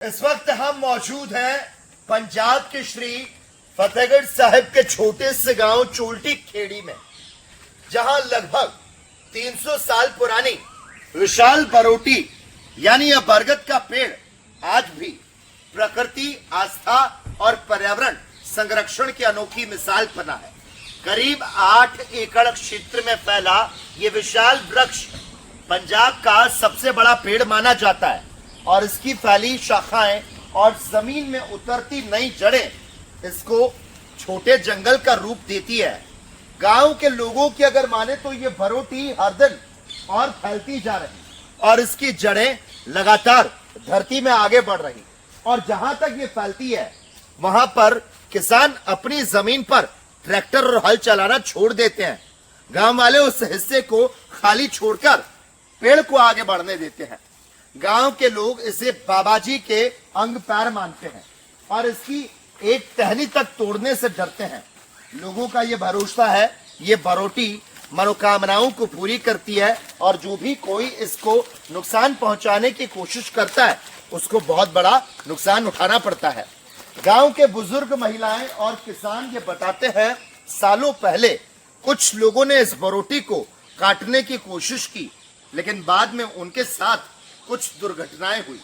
इस वक्त हम मौजूद हैं पंजाब के श्री फतेहगढ़ साहिब के छोटे से गांव चोल्टी खेड़ी में, जहां लगभग 300 साल पुरानी विशाल बरोटी यानी यह बरगद का पेड़ आज भी प्रकृति, आस्था और पर्यावरण संरक्षण की अनोखी मिसाल बना है। करीब 8 एकड़ क्षेत्र में फैला ये विशाल वृक्ष पंजाब का सबसे बड़ा पेड़ माना जाता है और इसकी फैली शाखाएं और जमीन में उतरती नई जड़ें इसको छोटे जंगल का रूप देती है। गांव के लोगों की अगर माने तो ये बरोटी हर दिन और फैलती जा रही और इसकी जड़ें लगातार धरती में आगे बढ़ रही और जहां तक ये फैलती है वहां पर किसान अपनी जमीन पर ट्रैक्टर और हल चलाना छोड़ देते हैं। गांव वाले उस हिस्से को खाली छोड़कर पेड़ को आगे बढ़ने देते हैं। गांव के लोग इसे बाबाजी के अंग पैर मानते हैं और इसकी एक टहनी तक तोड़ने से डरते हैं। लोगों का ये भरोसा है ये बरोटी मनोकामनाओं को पूरी करती है और जो भी कोई इसको नुकसान पहुंचाने की कोशिश करता है उसको बहुत बड़ा नुकसान उठाना पड़ता है। गांव के बुजुर्ग, महिलाएं और किसान ये बताते हैं, सालों पहले कुछ लोगों ने इस बरोटी को काटने की कोशिश की, लेकिन बाद में उनके साथ कुछ दुर्घटनाएं हुई।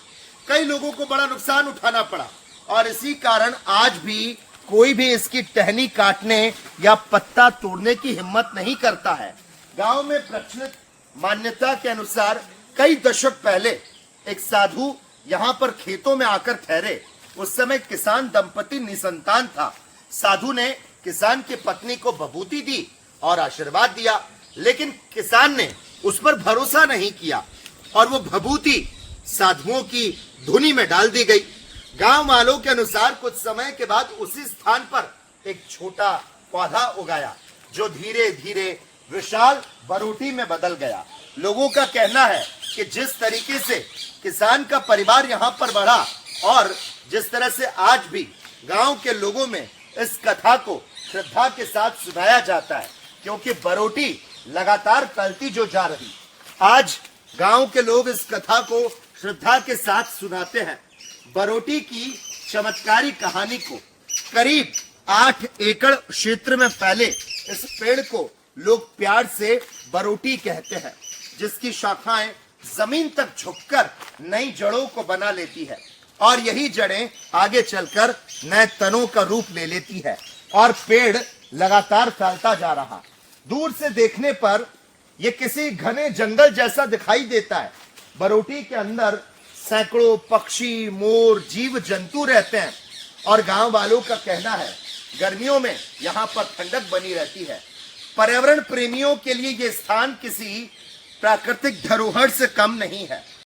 कई लोगों को बड़ा नुकसान उठाना पड़ा और इसी कारण आज भी कोई भी इसकी टहनी काटने या पत्ता तोड़ने की हिम्मत नहीं करता है। गांव में प्रचलित मान्यता के अनुसार कई दशक पहले एक साधु यहाँ पर खेतों में आकर ठहरे। उस समय किसान दंपति निसंतान था। साधु ने किसान की पत्नी को बभूति दी और आशीर्वाद दिया, लेकिन किसान ने उस पर भरोसा नहीं किया और वो भभूति साधुओं की धुनी में डाल दी गई। गांव वालों के अनुसार कुछ समय के बाद उसी स्थान पर एक छोटा पौधा उगाया जो धीरे धीरे विशाल बरोटी में बदल गया। लोगों का कहना है कि जिस तरीके से किसान का परिवार यहाँ पर बढ़ा और जिस तरह से आज भी गांव के लोगों में इस कथा को श्रद्धा के साथ सुनाया जाता है, क्योंकि बरोटी लगातार फैलती जो जा रही, आज गांव के लोग इस कथा को श्रद्धा के साथ सुनाते हैं। बरोटी की चमत्कारी कहानी को करीब 8 एकड़ क्षेत्र में फैले इस पेड़ को लोग प्यार से बरोटी कहते हैं, जिसकी शाखाएं जमीन तक झुककर नई जड़ों को बना लेती है और यही जड़ें आगे चलकर नए तनों का रूप ले लेती है और पेड़ लगातार फैलता जा रहा। दूर से देखने पर यह किसी घने जंगल जैसा दिखाई देता है। बरोटी के अंदर सैकड़ों पक्षी, मोर, जीव जंतु रहते हैं और गांव वालों का कहना है गर्मियों में यहाँ पर ठंडक बनी रहती है। पर्यावरण प्रेमियों के लिए ये स्थान किसी प्राकृतिक धरोहर से कम नहीं है।